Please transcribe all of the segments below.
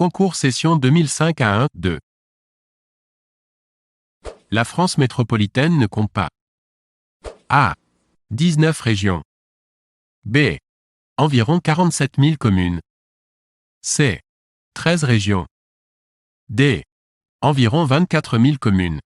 Concours session 2005 à 1-2. La France métropolitaine ne compte pas. A. 19 régions. B. Environ 47 000 communes. C. 13 régions. D. Environ 24 000 communes.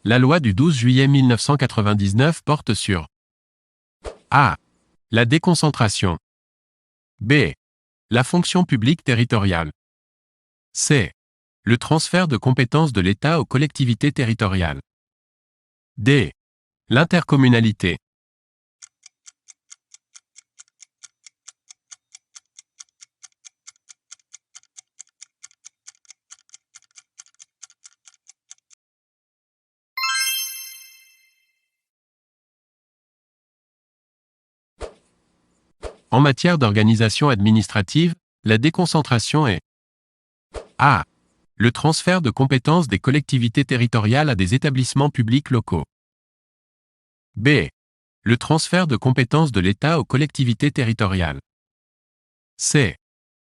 La loi du 12 juillet 1999 porte sur A. La déconcentration. B. La fonction publique territoriale. C. Le transfert de compétences de l'État aux collectivités territoriales. D. L'intercommunalité. En matière d'organisation administrative, la déconcentration est A. Le transfert de compétences des collectivités territoriales à des établissements publics locaux. B. Le transfert de compétences de l'État aux collectivités territoriales. C.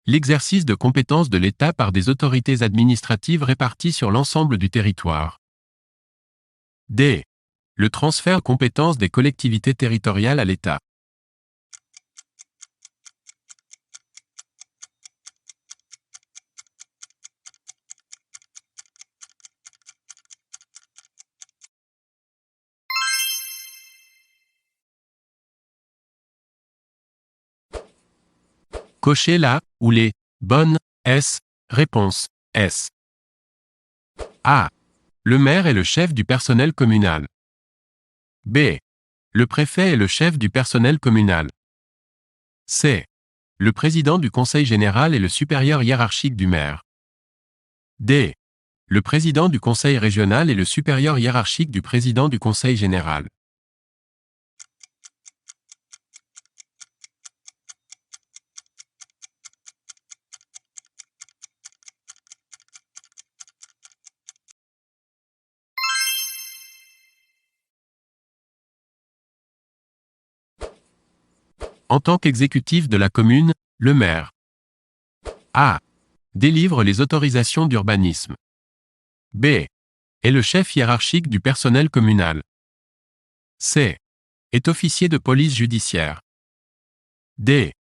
L'exercice de compétences de l'État par des autorités administratives réparties sur l'ensemble du territoire. D. Le transfert de compétences des collectivités territoriales à l'État. Cochez la ou les bonnes S. Réponse S. A. Le maire est le chef du personnel communal. B. Le préfet est le chef du personnel communal. C. Le président du conseil général est le supérieur hiérarchique du maire. D. Le président du conseil régional est le supérieur hiérarchique du président du conseil général. En tant qu'exécutif de la commune, le maire A. Délivre les autorisations d'urbanisme. B. Est le chef hiérarchique du personnel communal. C. Est officier de police judiciaire. D.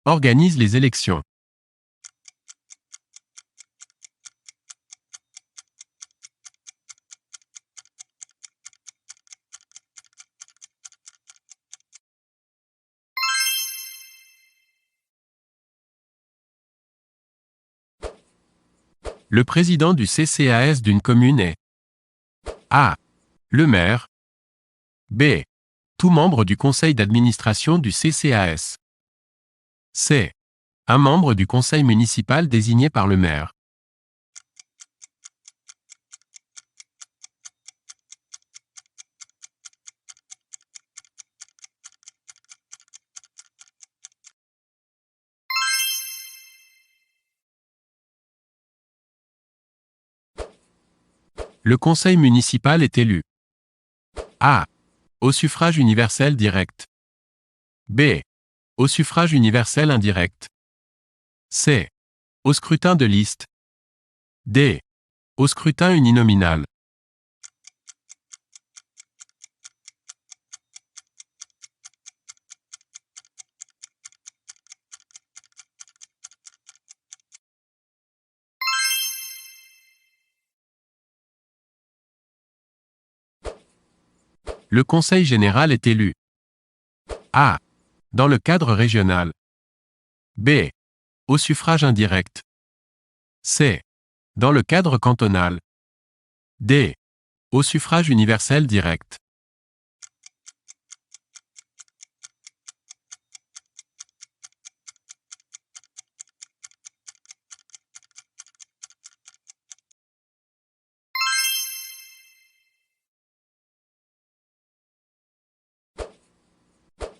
Organise les élections. Le président du CCAS d'une commune est A. Le maire. B. Tout membre du conseil d'administration du CCAS. C. Un membre du conseil municipal désigné par le maire. Le conseil municipal est élu A. Au suffrage universel direct. B. Au suffrage universel indirect. C. Au scrutin de liste. D. Au scrutin uninominal. Le conseil général est élu A. Dans le cadre régional. B. Au suffrage indirect. C. Dans le cadre cantonal. D. Au suffrage universel direct.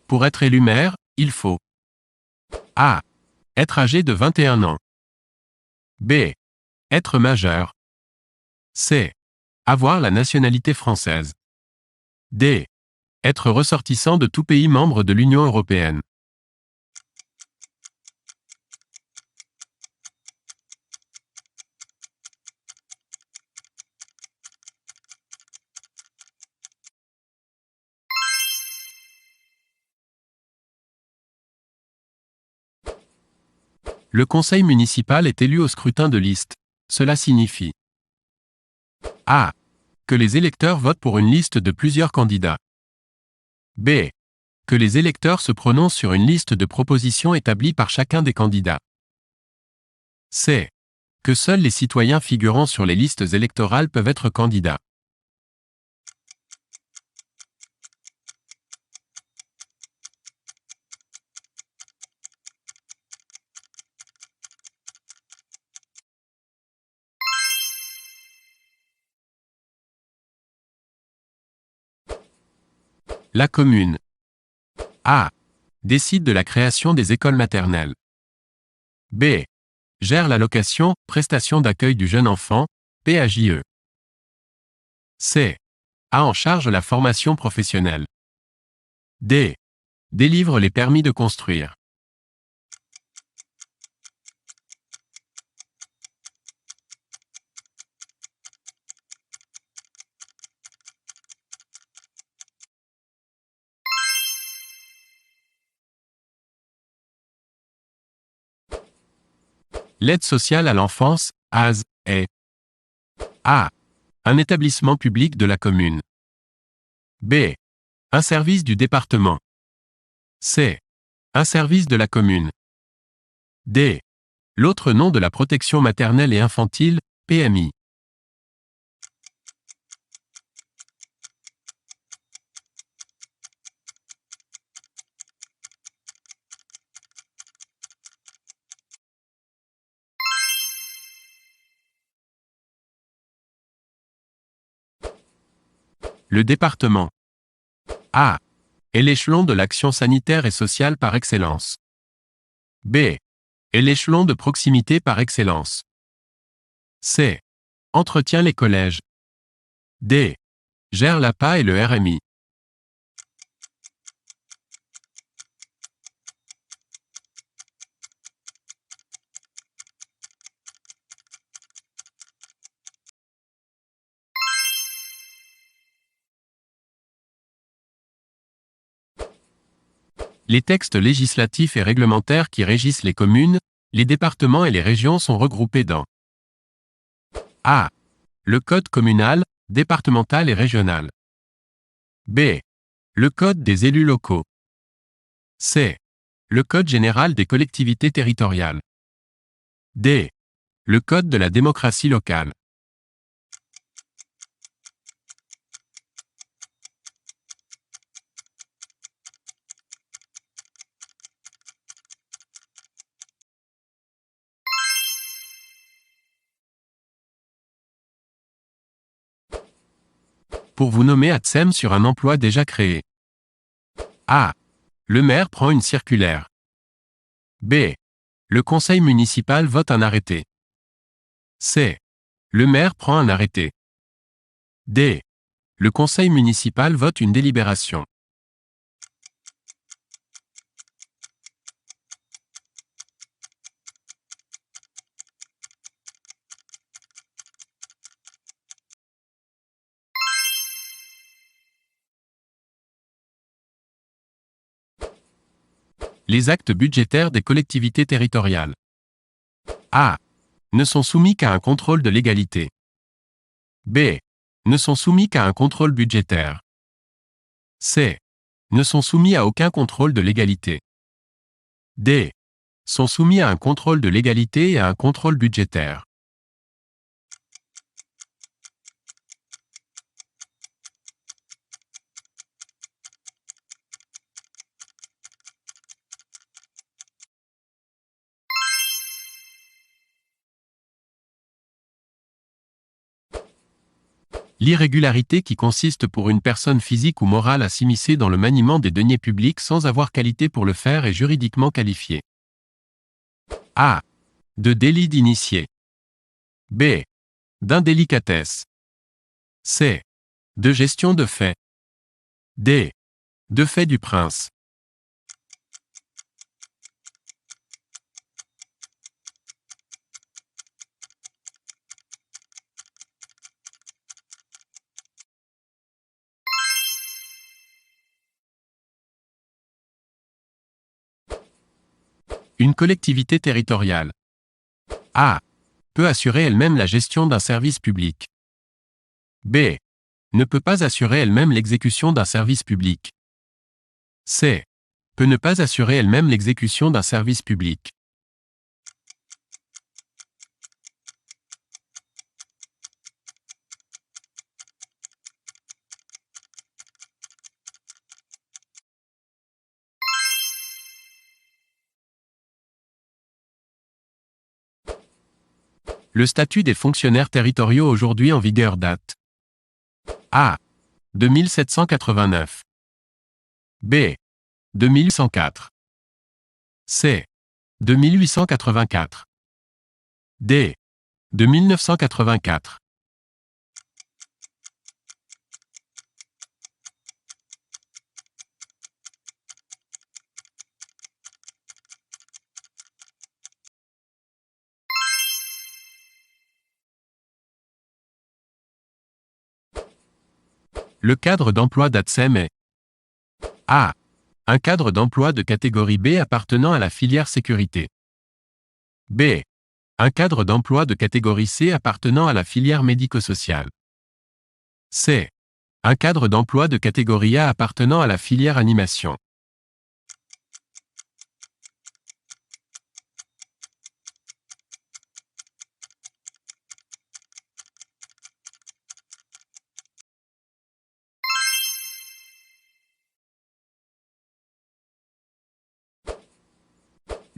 Pour être élu maire, il faut A. Être âgé de 21 ans. B. Être majeur. C. Avoir la nationalité française. D. Être ressortissant de tout pays membre de l'Union européenne. Le conseil municipal est élu au scrutin de liste. Cela signifie A. Que les électeurs votent pour une liste de plusieurs candidats. B. Que les électeurs se prononcent sur une liste de propositions établies par chacun des candidats. C. Que seuls les citoyens figurant sur les listes électorales peuvent être candidats. La commune A. Décide de la création des écoles maternelles. B. Gère l'allocation, prestation d'accueil du jeune enfant, PAJE. C. A en charge la formation professionnelle. D. Délivre les permis de construire. L'aide sociale à l'enfance, ASE, est A. Un établissement public de la commune. B. Un service du département. C. Un service de la commune. D. L'autre nom de la protection maternelle et infantile, PMI. Le département A. Est l'échelon de l'action sanitaire et sociale par excellence. B. Est l'échelon de proximité par excellence. C. Entretient les collèges. D. Gère l'APA et le RMI. Les textes législatifs et réglementaires qui régissent les communes, les départements et les régions sont regroupés dans A. Le code communal, départemental et régional. B. Le code des élus locaux. C. Le code général des collectivités territoriales. D. Le code de la démocratie locale. Pour vous nommer ATSEM sur un emploi déjà créé. A. Le maire prend une circulaire. B. Le conseil municipal vote un arrêté. C. Le maire prend un arrêté. D. Le conseil municipal vote une délibération. Les actes budgétaires des collectivités territoriales. A. Ne sont soumis qu'à un contrôle de légalité. B. Ne sont soumis qu'à un contrôle budgétaire. C. Ne sont soumis à aucun contrôle de légalité. D. Sont soumis à un contrôle de légalité et à un contrôle budgétaire. L'irrégularité qui consiste pour une personne physique ou morale à s'immiscer dans le maniement des deniers publics sans avoir qualité pour le faire est juridiquement qualifiée. A. De délit d'initié. B. D'indélicatesse. C. De gestion de fait. D. De fait du prince. Une collectivité territoriale. A. Peut assurer elle-même la gestion d'un service public. B. Ne peut pas assurer elle-même l'exécution d'un service public. C. Peut ne pas assurer elle-même l'exécution d'un service public. Le statut des fonctionnaires territoriaux aujourd'hui en vigueur date. A. De 1789. B. De 1804. C. De 1884. D. De 1984. Le cadre d'emploi d'ATSEM est A. Un cadre d'emploi de catégorie B appartenant à la filière sécurité. B. Un cadre d'emploi de catégorie C appartenant à la filière médico-sociale. C. Un cadre d'emploi de catégorie A appartenant à la filière animation.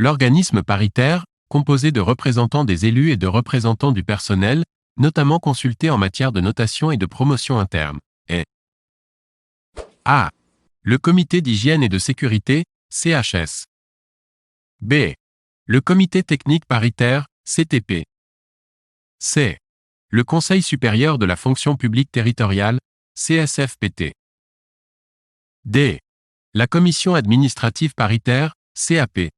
L'organisme paritaire, composé de représentants des élus et de représentants du personnel, notamment consultés en matière de notation et de promotion interne, est A. Le comité d'hygiène et de sécurité, CHS. B. Le comité technique paritaire, CTP. C. Le Conseil supérieur de la fonction publique territoriale, CSFPT. D. La commission administrative paritaire, CAP.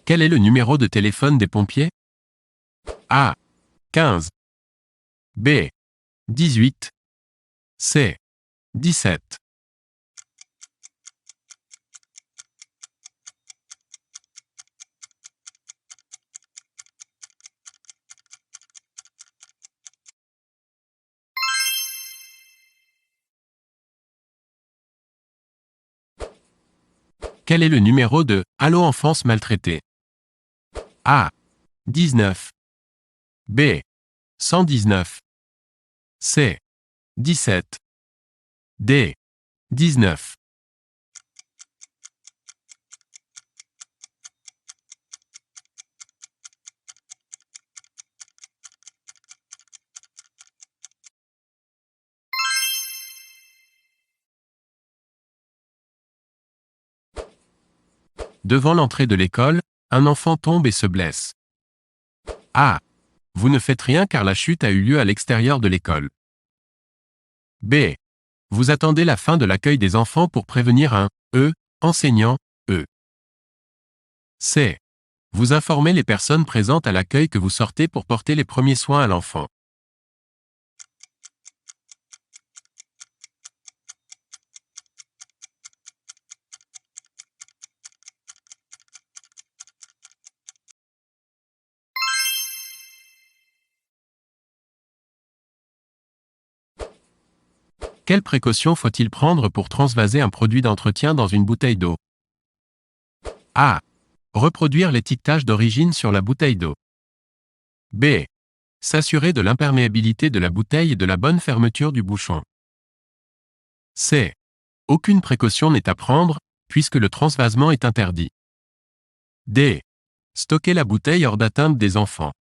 Quel est le numéro de téléphone des pompiers? A. 15. B. 18. C. 17. Quel est le numéro de Allo enfance maltraitée? A. 19. B. 119. C. 17. D. 19. Devant l'entrée de l'école, un enfant tombe et se blesse. A. Vous ne faites rien car la chute a eu lieu à l'extérieur de l'école. B. Vous attendez la fin de l'accueil des enfants pour prévenir un enseignant. C. Vous informez les personnes présentes à l'accueil que vous sortez pour porter les premiers soins à l'enfant. Quelles précautions faut-il prendre pour transvaser un produit d'entretien dans une bouteille d'eau? A. Reproduire l'étiquetage d'origine sur la bouteille d'eau. B. S'assurer de l'imperméabilité de la bouteille et de la bonne fermeture du bouchon. C. Aucune précaution n'est à prendre, puisque le transvasement est interdit. D. Stocker la bouteille hors d'atteinte des enfants.